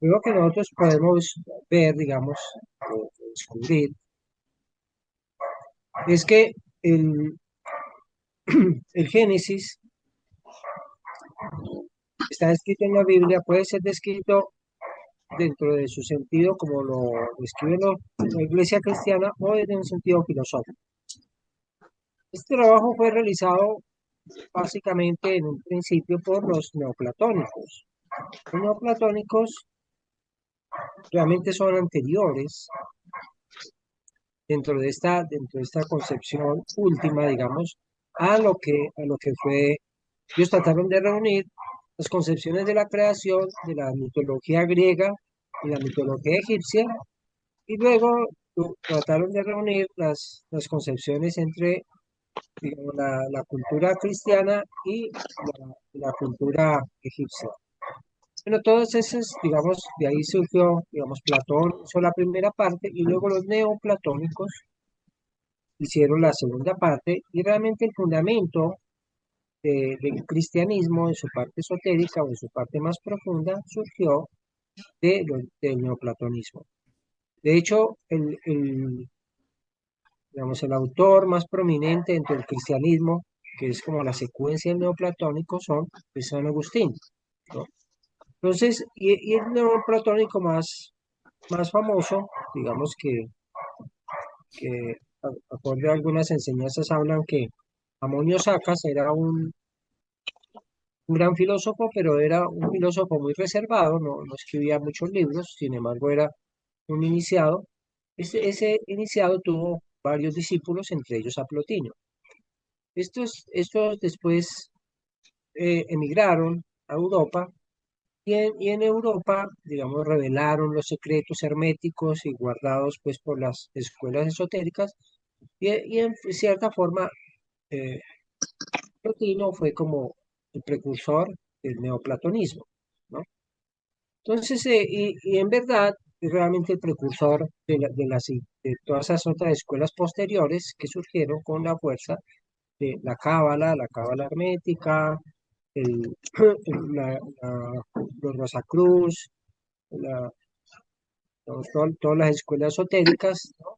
Lo que nosotros podemos ver, digamos, o descubrir, es que el, el Génesis está escrito en la Biblia, puede ser descrito dentro de su sentido como lo describe la Iglesia cristiana o desde un sentido filosófico. Este trabajo fue realizado básicamente en un principio por los neoplatónicos. Los neoplatónicos realmente son anteriores dentro de esta concepción última, digamos, a lo que fue, ellos trataron de reunir las concepciones de la creación, de la mitología griega y la mitología egipcia, y luego trataron de reunir las concepciones entre, digamos, la cultura cristiana y la cultura egipcia. Bueno, todas esas, digamos, de ahí surgió, digamos, Platón hizo la primera parte y luego los neoplatónicos hicieron la segunda parte y realmente el fundamento del cristianismo en su parte esotérica o en su parte más profunda surgió del neoplatonismo. De hecho, digamos, el autor más prominente dentro del cristianismo, que es como la secuencia del neoplatónico, es San Agustín, ¿no? Entonces, y el neoplatónico más famoso, digamos que acorde a algunas enseñanzas hablan que Amonio Sacas era un gran filósofo, pero era un filósofo muy reservado, no escribía muchos libros, sin embargo era un iniciado. Ese iniciado tuvo varios discípulos, entre ellos a Plotino. Estos después emigraron a Europa y en Europa, digamos, revelaron los secretos herméticos y guardados pues por las escuelas esotéricas y en cierta forma eh, Plotino fue como el precursor del neoplatonismo, ¿no? Entonces, y en verdad, es realmente el precursor de todas esas otras escuelas posteriores que surgieron con la fuerza de la cábala hermética, el, los Rosacruz, la, todas las escuelas esotéricas, ¿no?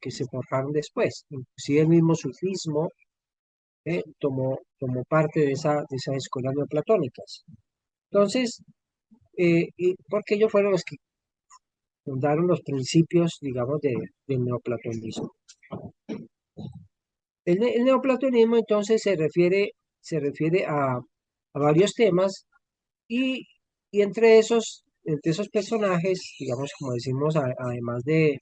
Que se forjaron después. Inclusive el mismo sufismo tomó parte de esas escuelas neoplatónicas. Entonces, porque ellos fueron los que fundaron los principios, digamos, del neoplatonismo. El neoplatonismo entonces se refiere a varios temas y, y entre esos personajes, digamos, como decimos, además de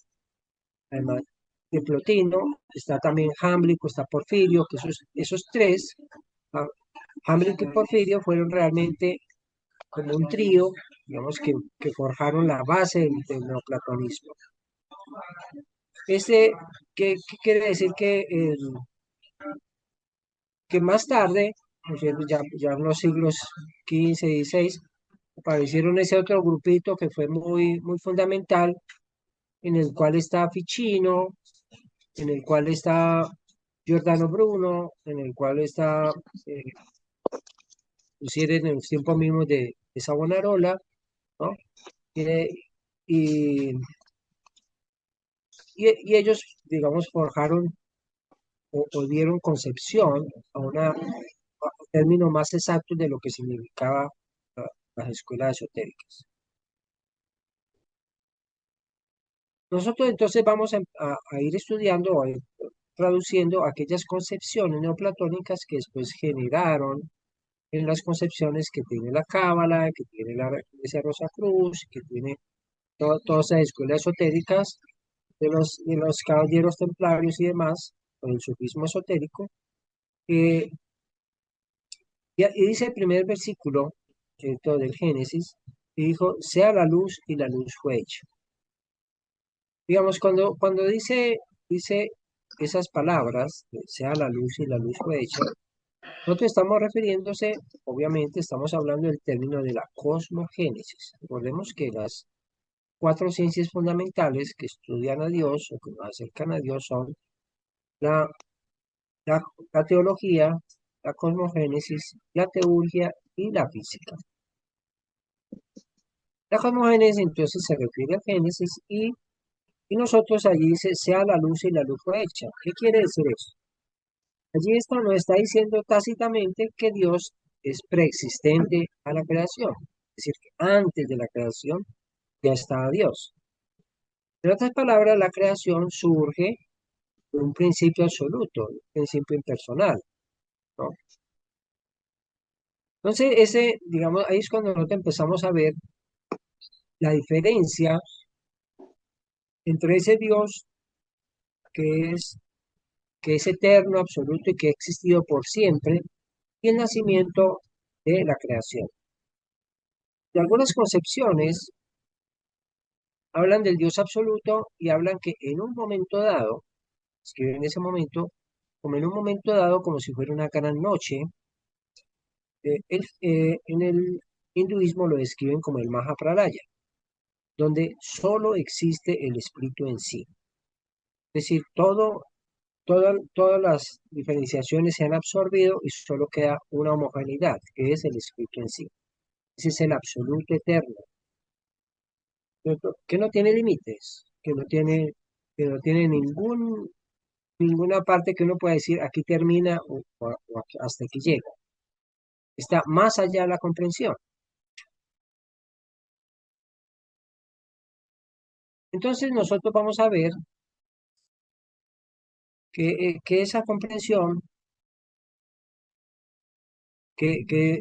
Plotino, está también Jámblico, está Porfirio, que esos tres, ah, Jámblico y Porfirio, fueron realmente como un trío, digamos, que forjaron la base del neoplatonismo. Este, ¿qué quiere decir? Que más tarde, o sea, ya en los siglos XV y XVI, aparecieron ese otro grupito que fue muy, muy fundamental, en el cual está Ficino, en el cual está Giordano Bruno, en el cual está, eh, inclusive en los tiempos mismos de Savonarola, ¿no? Eh, y, y ellos, digamos, forjaron o dieron concepción a un término más exacto de lo que significaba las escuelas esotéricas. Nosotros entonces vamos a ir estudiando o a ir traduciendo aquellas concepciones neoplatónicas que después generaron en las concepciones que tiene la Cábala, que tiene la Iglesia Rosa Cruz, que tiene todas esas escuelas esotéricas de los caballeros templarios y demás, o el sufismo esotérico. eh, y dice el primer versículo del Génesis, y dijo, sea la luz y la luz fue hecha. Digamos, cuando dice esas palabras, sea la luz y la luz fue hecha, nosotros estamos refiriéndose, obviamente estamos hablando del término de la cosmogénesis. Recordemos que las cuatro ciencias fundamentales que estudian a Dios o que nos acercan a Dios son la, la, la teología, la cosmogénesis, la teurgia y la física. La cosmogénesis entonces se refiere al Génesis y nosotros allí dice, sea la luz y la luz fue hecha. ¿Qué quiere decir eso? Allí esto nos está diciendo tácitamente que Dios es preexistente a la creación. Es decir, que antes de la creación ya estaba Dios. En otras palabras, la creación surge de un principio absoluto, un principio impersonal, ¿no? Entonces, digamos, ahí es cuando nosotros empezamos a ver la diferencia entre ese Dios que es, que es eterno, absoluto y que ha existido por siempre, y el nacimiento de la creación. De algunas concepciones hablan del Dios absoluto y hablan que en un momento dado, escriben ese momento, como en un momento dado, como si fuera una gran noche, en el hinduismo lo describen como el Mahapralaya, donde solo existe el espíritu en sí. Es decir, todas las diferenciaciones se han absorbido y solo queda una homogeneidad, que es el espíritu en sí. Ese es el absoluto eterno, ¿cierto? Que no tiene límites, que no tiene ninguna parte que uno pueda decir aquí termina o hasta aquí llega. Está más allá de la comprensión. Entonces nosotros vamos a ver que esa comprensión, que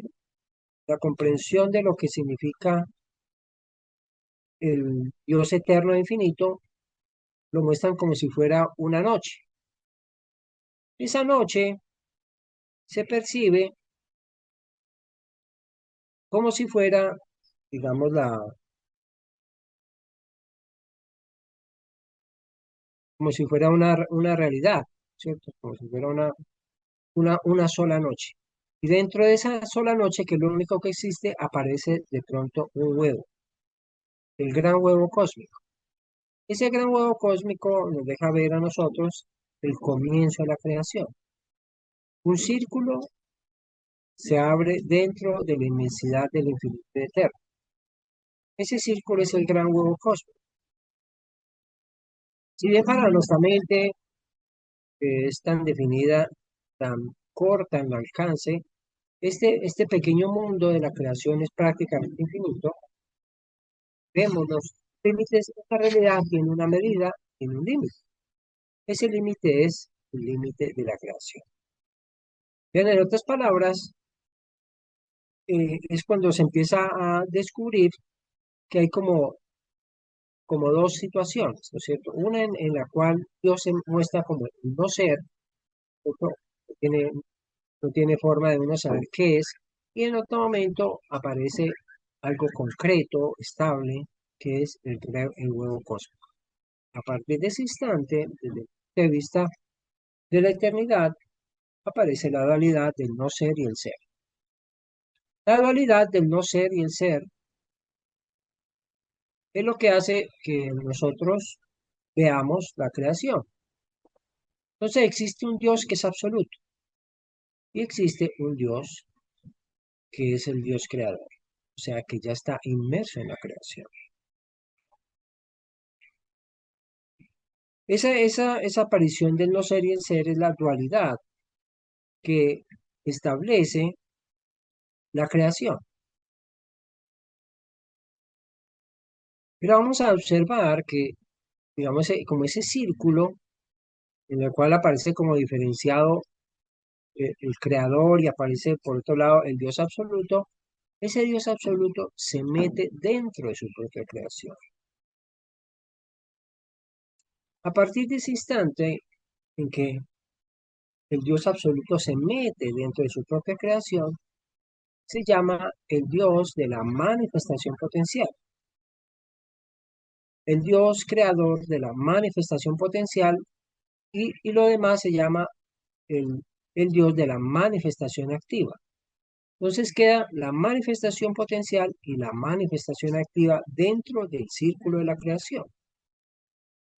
la comprensión de lo que significa el Dios eterno e infinito, lo muestran como si fuera una noche. Esa noche se percibe como si fuera, digamos, como si fuera una realidad, ¿cierto? Como si fuera una sola noche. Y dentro de esa sola noche, que es lo único que existe, aparece de pronto un huevo, el gran huevo cósmico. Ese gran huevo cósmico nos deja ver a nosotros el comienzo de la creación. Un círculo se abre dentro de la inmensidad del infinito eterno. Ese círculo es el gran huevo cósmico. Si bien para nuestra mente es tan definida, tan corta en el alcance, este pequeño mundo de la creación es prácticamente infinito. Vemos los límites de esta realidad tiene una medida, tiene un límite. Ese límite es el límite de la creación. Bien, en otras palabras, es cuando se empieza a descubrir que hay como dos situaciones, ¿no es cierto? Una en la cual Dios se muestra como el no ser, otro no tiene forma de uno saber qué es, y en otro momento aparece algo concreto, estable, que es el huevo cósmico. A partir de ese instante, desde el punto de vista de la eternidad, aparece la dualidad del no ser y el ser. La dualidad del no ser y el ser es lo que hace que nosotros veamos la creación. Entonces existe un Dios que es absoluto y existe un Dios que es el Dios creador, o sea que ya está inmerso en la creación. Esa aparición del no ser y el ser es la dualidad que establece la creación. Pero vamos a observar que, digamos, como ese círculo en el cual aparece como diferenciado el creador y aparece por otro lado el Dios absoluto, ese Dios absoluto se mete dentro de su propia creación. A partir de ese instante en que el Dios absoluto se mete dentro de su propia creación, se llama el Dios de la manifestación potencial. El Dios creador de la manifestación potencial y lo demás se llama el, el Dios de la manifestación activa. Entonces queda la manifestación potencial y la manifestación activa dentro del círculo de la creación.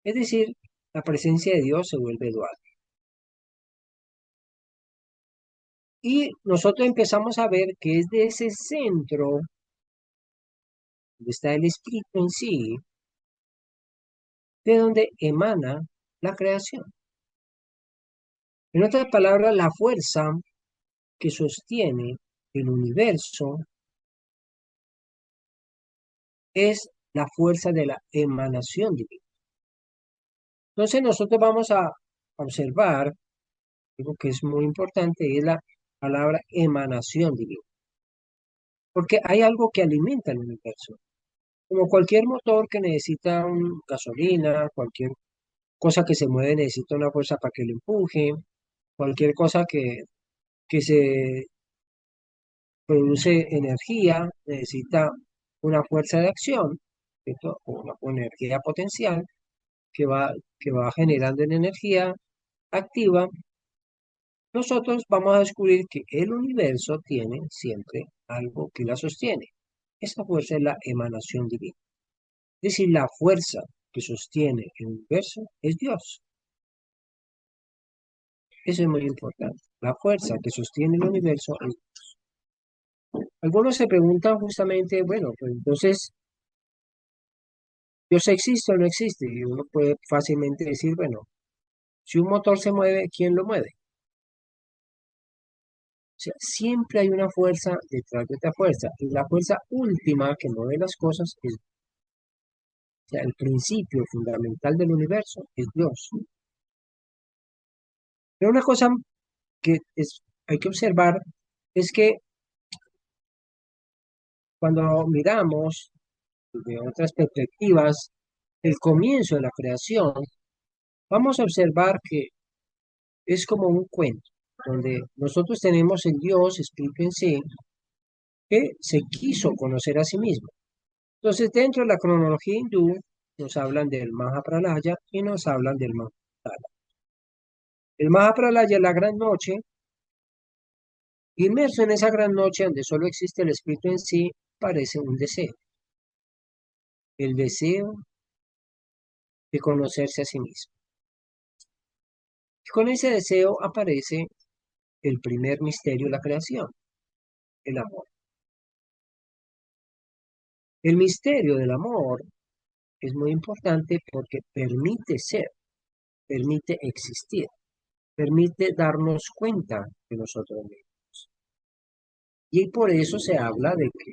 Es decir, la presencia de Dios se vuelve dual. Y nosotros empezamos a ver que es de ese centro donde está el espíritu en sí, de donde emana la creación. En otras palabras, la fuerza que sostiene el universo es la fuerza de la emanación divina. Entonces nosotros vamos a observar algo que es muy importante, es la palabra emanación divina, porque hay algo que alimenta el universo. Como cualquier motor que necesita gasolina, cualquier cosa que se mueve necesita una fuerza para que lo empuje, cualquier cosa que se produce energía necesita una fuerza de acción, ¿cierto? O una energía potencial que va generando en energía activa. Nosotros vamos a descubrir que el universo tiene siempre algo que la sostiene. Esa fuerza es la emanación divina. Es decir, la fuerza que sostiene el universo es Dios. Eso es muy importante. La fuerza que sostiene el universo es Dios. Algunos se preguntan justamente, bueno, pues entonces, ¿Dios existe o no existe? Y uno puede fácilmente decir, bueno, si un motor se mueve, ¿quién lo mueve? O sea, siempre hay una fuerza detrás de otra fuerza. Y la fuerza última que mueve las cosas es, o sea, el principio fundamental del universo es Dios. Pero una cosa que hay que observar es que cuando miramos de otras perspectivas el comienzo de la creación, vamos a observar que es como un cuento, donde nosotros tenemos el Dios, Espíritu en sí, que se quiso conocer a sí mismo. Entonces, dentro de la cronología hindú, nos hablan del Mahapralaya y nos hablan del Mahabharata. El Mahapralaya es la gran noche. Inmerso en esa gran noche donde solo existe el espíritu en sí, parece un deseo. El deseo de conocerse a sí mismo. Y con ese deseo aparece el primer misterio de la creación, el amor. El misterio del amor es muy importante porque permite ser, permite existir, permite darnos cuenta de nosotros mismos. Y por eso se habla de que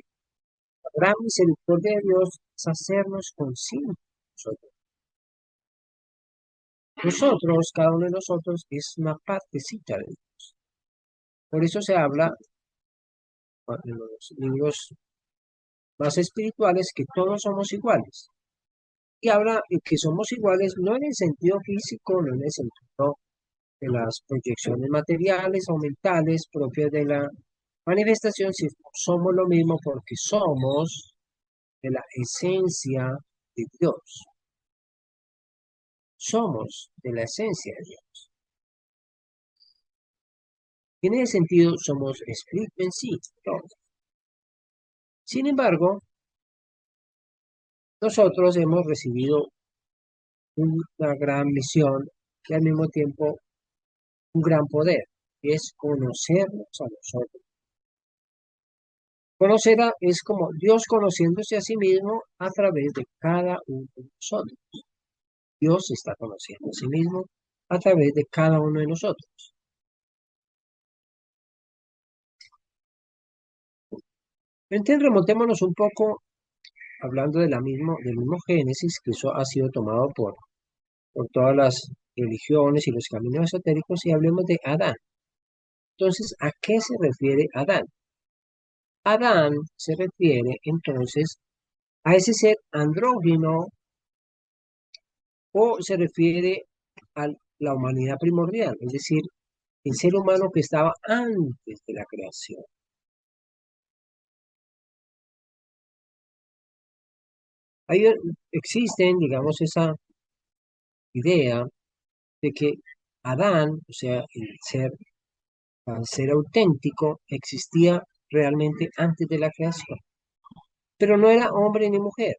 la gran misericordia de Dios es hacernos conscientes de nosotros. Nosotros, cada uno de nosotros, es una partecita de Dios. Por eso se habla en los libros más espirituales que todos somos iguales. Y habla de que somos iguales no en el sentido físico, no en el sentido de las proyecciones materiales o mentales propias de la manifestación, sino somos lo mismo porque somos de la esencia de Dios. Somos de la esencia de Dios. Y en ese sentido somos espíritu en sí, todos. Sin embargo, nosotros hemos recibido una gran misión y al mismo tiempo un gran poder, y es conocernos a nosotros. Es como Dios conociéndose a sí mismo a través de cada uno de nosotros. Dios se está conociendo a sí mismo a través de cada uno de nosotros. Entonces remontémonos un poco hablando del mismo Génesis, que eso ha sido tomado por todas las religiones y los caminos esotéricos, y hablemos de Adán. Entonces, ¿a qué se refiere Adán? Adán se refiere entonces a ese ser andrógino o se refiere a la humanidad primordial, es decir, el ser humano que estaba antes de la creación. Ahí existen, digamos, esa idea de que Adán, o sea, el ser auténtico, existía realmente antes de la creación. Pero no era hombre ni mujer,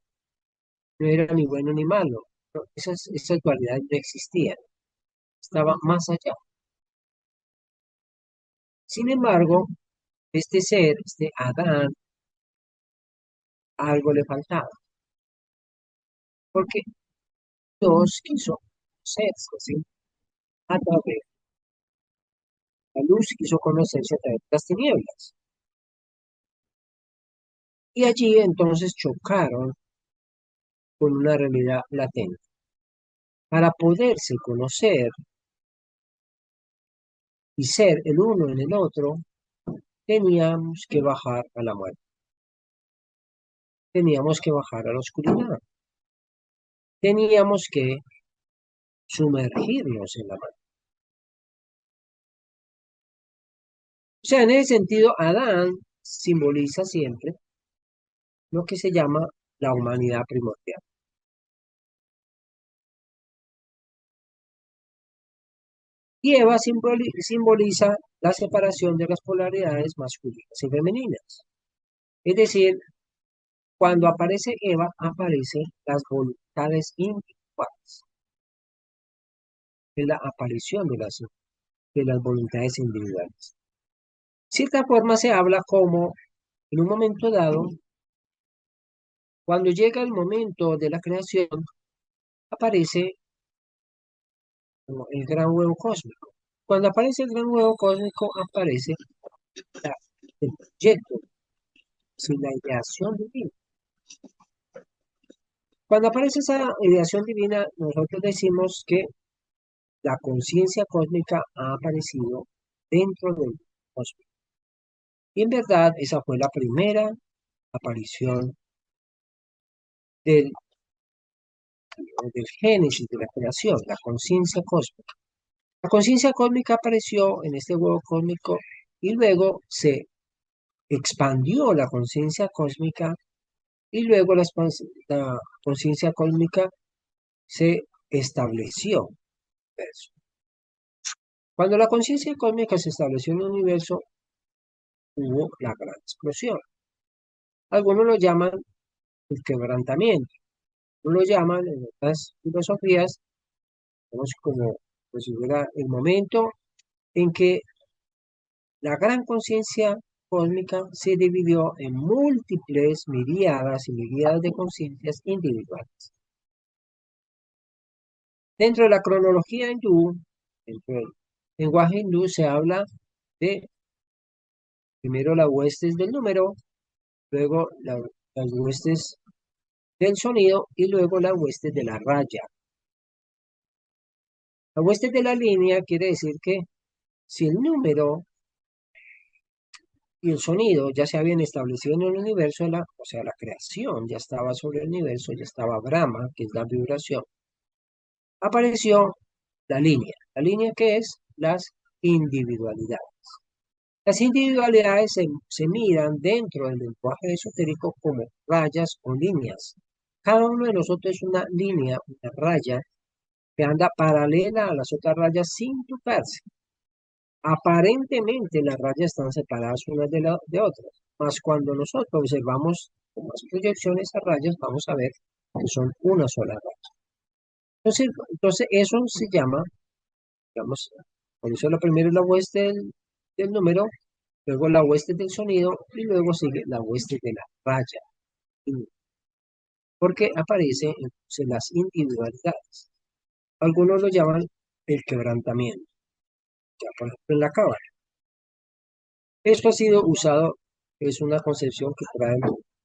no era ni bueno ni malo. No, esas dualidades no existían, estaba más allá. Sin embargo, este ser, este Adán, algo le faltaba, porque Dios quiso conocerse, ¿sí? A través de la luz, quiso conocerse a través de las tinieblas. Y allí entonces chocaron con una realidad latente. Para poderse conocer y ser el uno en el otro, teníamos que bajar a la muerte, teníamos que bajar a la oscuridad, teníamos que sumergirnos en la muerte. O sea, en ese sentido, Adán simboliza siempre lo que se llama la humanidad primordial. Y Eva simboliza la separación de las polaridades masculinas y femeninas. Es decir, cuando aparece Eva, aparecen las voluntades individuales. Es la aparición de las voluntades individuales. De cierta forma se habla como, en un momento dado, cuando llega el momento de la creación, aparece el gran huevo cósmico. Cuando aparece el gran huevo cósmico, aparece el proyecto, sin la ideación divina. Cuando aparece esa ideación divina, nosotros decimos que la conciencia cósmica ha aparecido dentro del cosmos. Y en verdad, esa fue la primera aparición del, del génesis de la creación, la conciencia cósmica. La conciencia cósmica apareció en este huevo cósmico y luego se expandió la conciencia cósmica y luego la conciencia cósmica se estableció. Cuando la conciencia cósmica se estableció en el universo, hubo la gran explosión. Algunos lo llaman el quebrantamiento, algunos lo llaman en otras filosofías como si fuera el momento en que la gran conciencia cósmica se dividió en múltiples miríadas y miríadas de conciencias individuales. Dentro de la cronología hindú, dentro del lenguaje hindú, se habla de primero las huestes del número, luego las huestes del sonido y luego las huestes de la raya. Las huestes de la línea quiere decir que si el número y el sonido ya se habían establecido en el universo, o sea, la creación ya estaba sobre el universo, ya estaba Brahma, que es la vibración, apareció la línea. La línea que es las individualidades. Las individualidades se miran dentro del lenguaje esotérico como rayas o líneas. Cada uno de nosotros es una línea, una raya, que anda paralela a las otras rayas sin tocarse. Aparentemente las rayas están separadas unas de otras, mas cuando nosotros observamos con más proyección esas rayas, vamos a ver que son una sola raya. Entonces eso se llama, digamos, por eso lo primero es la hueste del número, luego la hueste del sonido y luego sigue la hueste de la raya. Porque aparecen entonces las individualidades. Algunos lo llaman el quebrantamiento, ya por ejemplo en la cábala. Esto ha sido usado, es una concepción que trae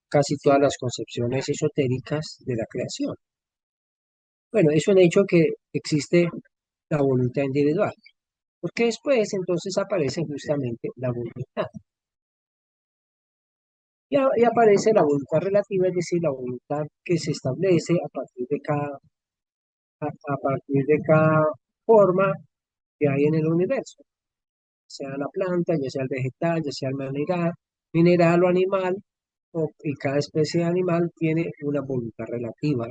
casi todas las concepciones esotéricas de la creación. Bueno, es un hecho que existe la voluntad individual, porque después entonces aparece justamente la voluntad. Y aparece la voluntad relativa, es decir, la voluntad que se establece a partir de cada forma que hay en el universo, sea la planta, ya sea el vegetal, ya sea el mineral o animal, y cada especie de animal tiene una voluntad relativa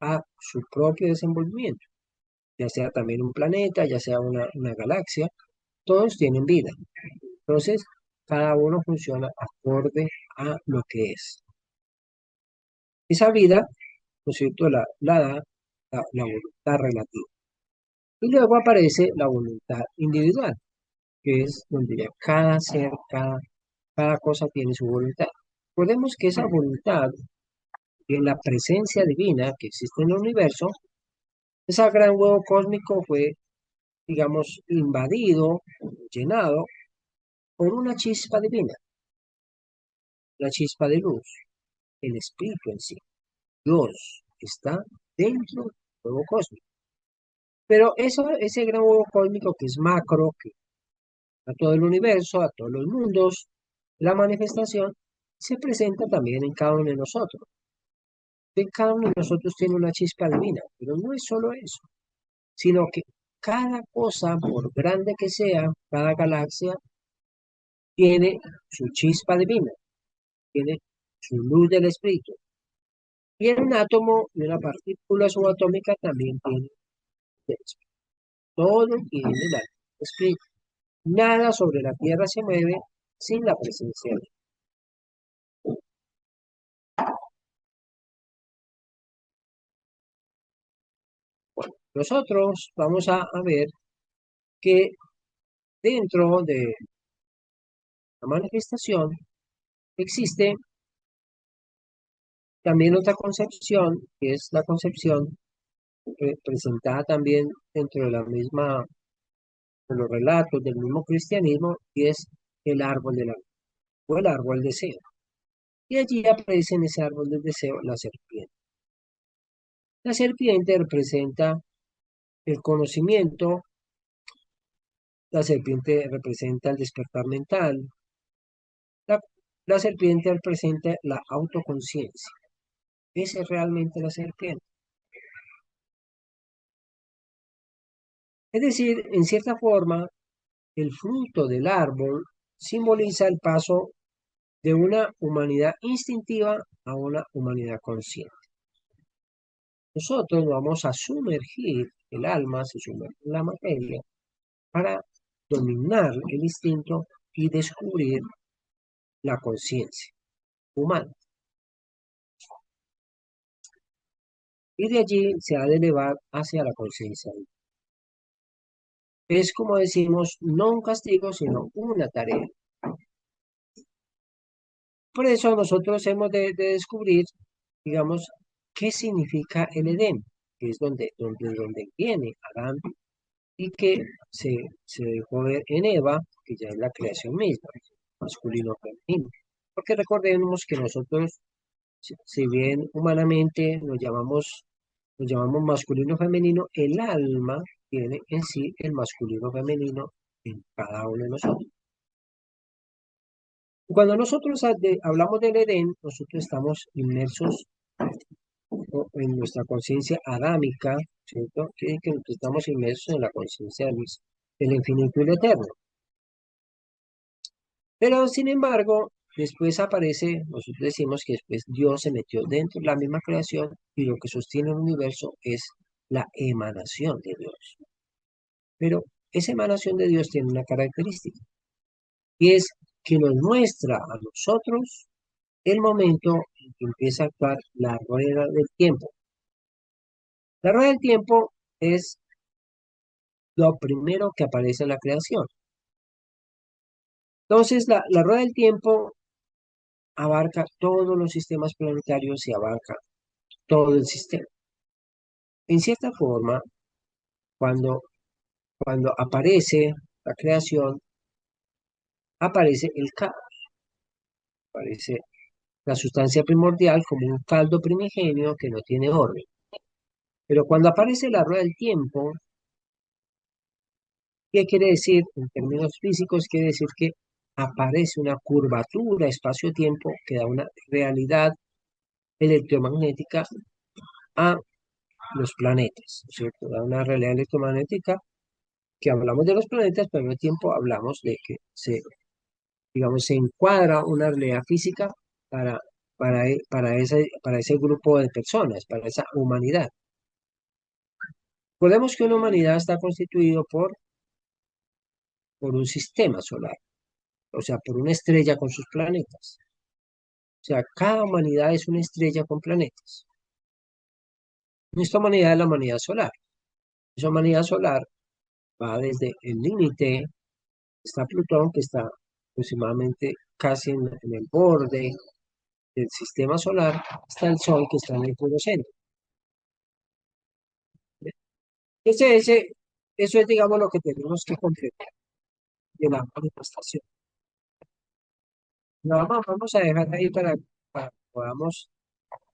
a su propio desenvolvimiento, ya sea también un planeta, ya sea una galaxia, todos tienen vida. Entonces, cada uno funciona acorde a lo que es. Esa vida, ¿no es cierto?, la da la voluntad relativa. Y luego aparece la voluntad individual, que es donde ya cada ser, cada cosa tiene su voluntad. Recordemos que esa voluntad y en la presencia divina que existe en el universo, ese gran huevo cósmico fue, digamos, invadido, llenado por una chispa divina, la chispa de luz, el espíritu en sí. Dios está dentro del huevo cósmico. Pero eso, ese gran huevo cósmico que es macro, que a todo el universo, a todos los mundos, la manifestación se presenta también en cada uno de nosotros. En cada uno de nosotros tiene una chispa divina, pero no es solo eso, sino que cada cosa, por grande que sea, cada galaxia, tiene su chispa divina, tiene su luz del espíritu. Y un átomo y una partícula subatómica también tiene el espíritu. Todo tiene el espíritu. Nada sobre la Tierra se mueve sin la presencia de Dios. Nosotros vamos a ver que dentro de la manifestación existe también otra concepción, que es la concepción presentada también dentro de la misma, de los relatos del mismo cristianismo, y es el árbol de la vida, o el árbol del deseo. Y allí aparece en ese árbol del deseo la serpiente. La serpiente representa el conocimiento, la serpiente representa el despertar mental, la, la serpiente representa la autoconciencia. Esa es realmente la serpiente. Es decir, en cierta forma, el fruto del árbol simboliza el paso de una humanidad instintiva a una humanidad consciente. Nosotros vamos a sumergir, el alma se sumerge en la materia para dominar el instinto y descubrir la conciencia humana. Y de allí se ha de elevar hacia la conciencia. Es como decimos, no un castigo, sino una tarea. Por eso nosotros hemos de descubrir, digamos, qué significa el Edén, que es donde viene Adán y que se dejó ver en Eva, que ya es la creación misma, masculino femenino. Porque recordemos que nosotros, si bien humanamente nos llamamos masculino femenino, el alma tiene en sí el masculino femenino en cada uno de nosotros. Cuando nosotros hablamos del Edén, nosotros estamos inmersos en nuestra conciencia adámica, ¿cierto? Que estamos inmersos en la conciencia del infinito y el eterno. Pero, sin embargo, después aparece, nosotros decimos que después Dios se metió dentro de la misma creación y lo que sostiene el universo es la emanación de Dios. Pero esa emanación de Dios tiene una característica y es que nos muestra a nosotros el momento en que empieza a actuar la rueda del tiempo. La rueda del tiempo es lo primero que aparece en la creación. Entonces, la rueda del tiempo abarca todos los sistemas planetarios y abarca todo el sistema. En cierta forma, cuando, cuando aparece la creación, aparece el caos, aparece la sustancia primordial como un caldo primigenio que no tiene orden. Pero cuando aparece la rueda del tiempo, ¿qué quiere decir? En términos físicos, quiere decir que aparece una curvatura espacio-tiempo que da una realidad electromagnética a los planetas, ¿cierto? Da una realidad electromagnética que hablamos de los planetas, pero al mismo tiempo hablamos de que digamos, se encuadra una realidad física para ese grupo de personas, para esa humanidad. Recordemos que una humanidad está constituido por un sistema solar, o sea, por una estrella con sus planetas. O sea, cada humanidad es una estrella con planetas. Nuestra humanidad es la humanidad solar. Esa humanidad solar va desde el límite, está Plutón, que está aproximadamente casi en el borde del sistema solar está el Sol que está en el puro centro. Ese, ese, eso es, digamos, lo que tenemos que comprender de la manifestación. Vamos a dejar ahí para que podamos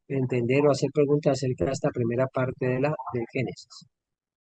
entender o hacer preguntas acerca de esta primera parte del Génesis.